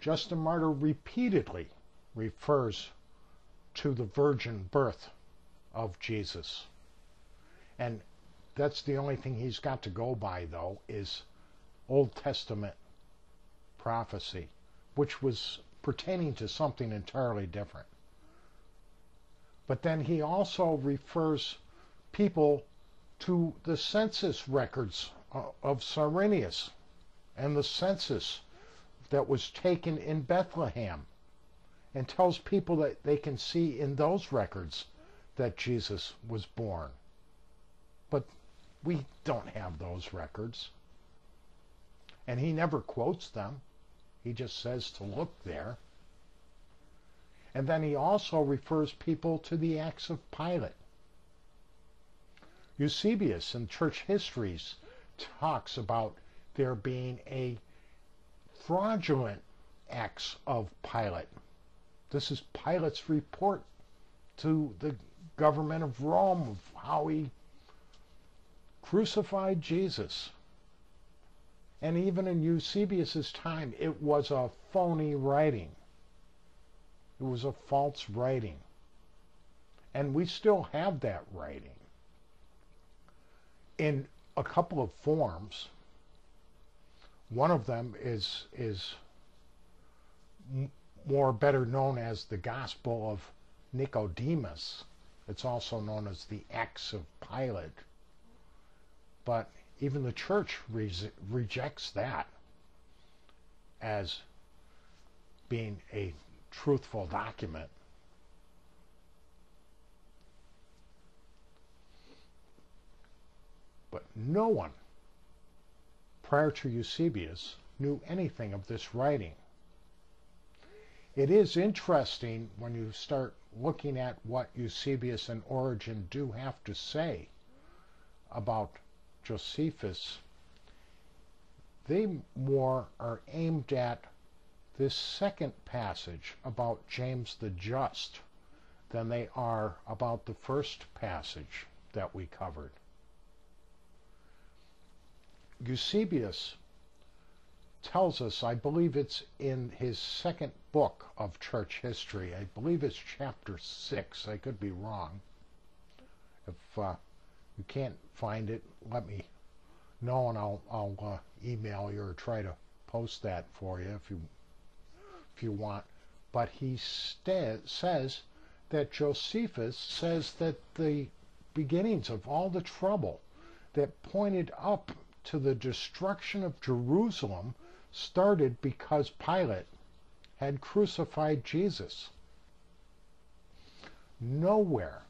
Justin Martyr repeatedly refers to the virgin birth of Jesus. And that's the only thing he's got to go by, though, is Old Testament prophecy, which was pertaining to something entirely different. But then he also refers people to the census records of Cyrenius and the census that was taken in Bethlehem, and tells people that they can see in those records that Jesus was born. But we don't have those records. And he never quotes them. He just says to look there. And then he also refers people to the Acts of Pilate. Eusebius in Church Histories talks about there being a fraudulent acts of Pilate. This is Pilate's report to the government of Rome of how he crucified Jesus. And even in Eusebius's time, it was a phony writing. It was a false writing. And we still have that writing in a couple of forms. One of them is better known as the Gospel of Nicodemus. It's also known as the Acts of Pilate. But even the church rejects that as being a truthful document. But no one prior to Eusebius knew anything of this writing. It is interesting when you start looking at what Eusebius and Origen do have to say about Josephus. They more are aimed at this second passage about James the Just than they are about the first passage that we covered. Eusebius tells us, I believe it's in his second book of church history, I believe it's chapter 6, I could be wrong. If you can't find it, let me know and I'll email you or try to post that for you if you want. But he says that Josephus says that the beginnings of all the trouble that pointed up to the destruction of Jerusalem started because Pilate had crucified Jesus. Nowhere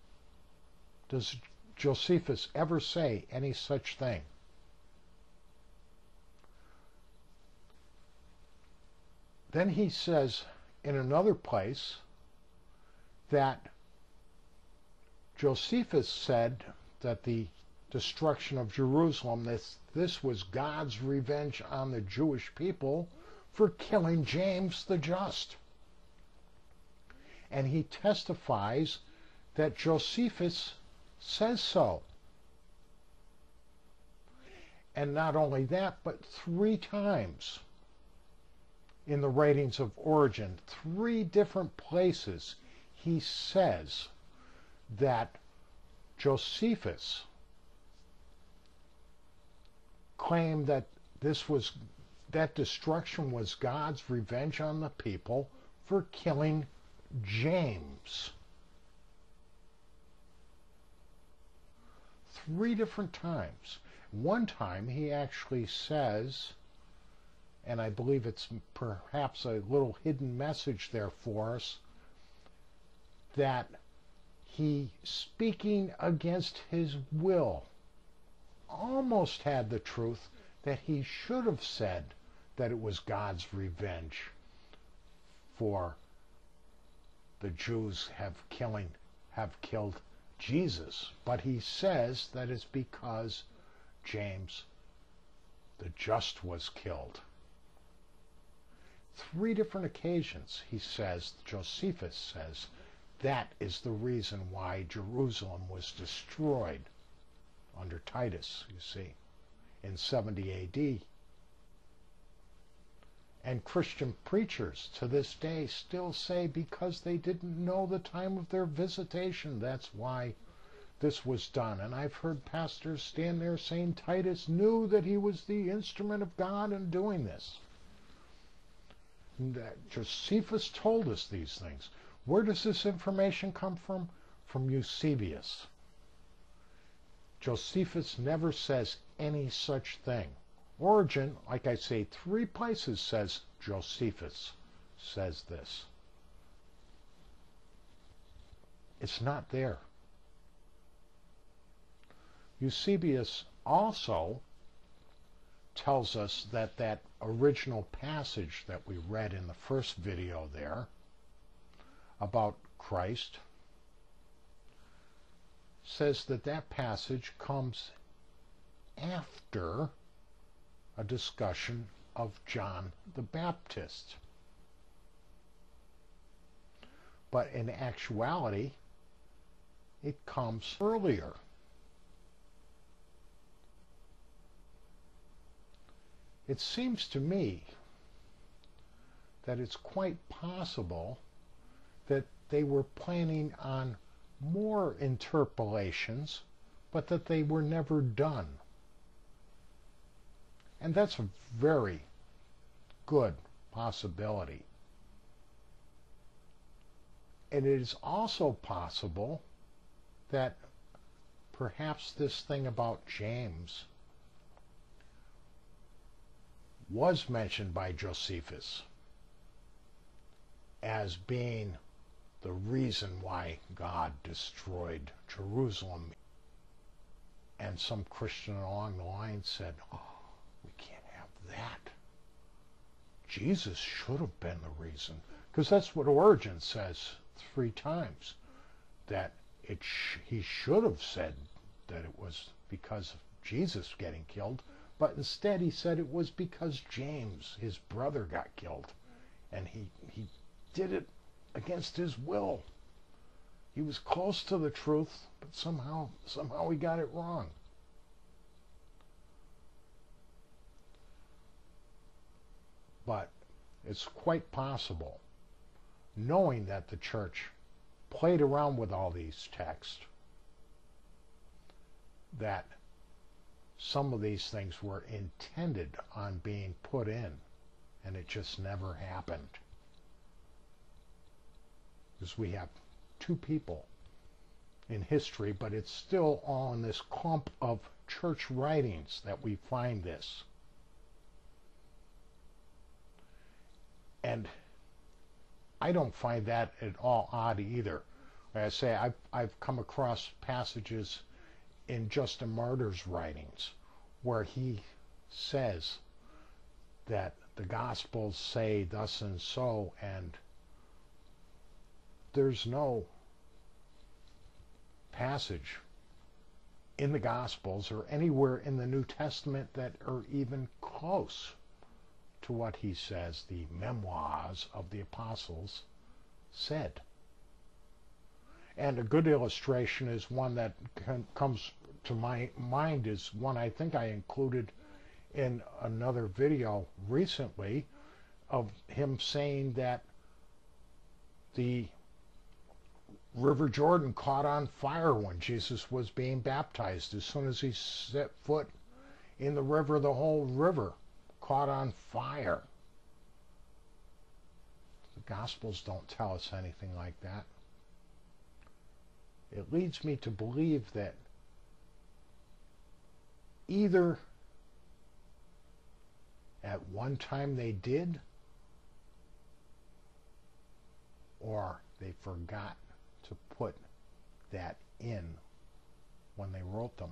does Josephus ever say any such thing. Then he says in another place that Josephus said that the destruction of Jerusalem, this was God's revenge on the Jewish people for killing James the Just. And he testifies that Josephus says so. And not only that, but 3 times in the writings of Origen, 3 different places, he says that Josephus claimed that that destruction was God's revenge on the people for killing James. 3 different times. One time he actually says, and I believe it's perhaps a little hidden message there for us, that he, speaking against his will, almost had the truth that he should have said that it was God's revenge for the Jews have killed Jesus. But he says that it's because James the Just was killed. 3 different occasions he says, Josephus says, that is the reason why Jerusalem was destroyed under Titus, you see, in 70 AD. And Christian preachers to this day still say because they didn't know the time of their visitation, that's why this was done. And I've heard pastors stand there saying Titus knew that he was the instrument of God in doing this. And Josephus told us these things. Where does this information come from? From Eusebius. Josephus never says any such thing. Origen, like I say, 3 places says Josephus says this. It's not there. Eusebius also tells us that that original passage that we read in the first video there about Christ says that that passage comes after a discussion of John the Baptist. But in actuality, it comes earlier. It seems to me that it's quite possible that they were planning on more interpolations, but that they were never done. And that's a very good possibility. And it is also possible that perhaps this thing about James was mentioned by Josephus as being the reason why God destroyed Jerusalem. And some Christian along the line said, oh, we can't have that. Jesus should have been the reason. Because that's what Origen says 3 times. That he should have said that it was because of Jesus getting killed. But instead he said it was because James, his brother, got killed. And he did it against his will. He was close to the truth, but somehow he got it wrong. But it's quite possible, knowing that the church played around with all these texts, that some of these things were intended on being put in, and it just never happened. Because we have 2 people in history, but it's still all in this clump of church writings that we find this. And I don't find that at all odd either. Like I say, I've come across passages in Justin Martyr's writings where he says that the Gospels say thus and so, and there's no passage in the Gospels or anywhere in the New Testament that are even close to what he says the memoirs of the apostles said. And a good illustration is one that comes to my mind, is one I think I included in another video recently, of him saying that the River Jordan caught on fire when Jesus was being baptized. As soon as he set foot in the river, the whole river caught on fire. The Gospels don't tell us anything like that. It leads me to believe that either at one time they did, or they forgot to put that in when they wrote them.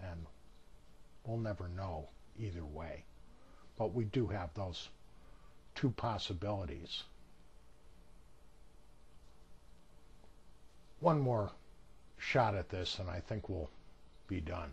And we'll never know either way. But we do have those 2 possibilities. One more shot at this and I think we'll be done.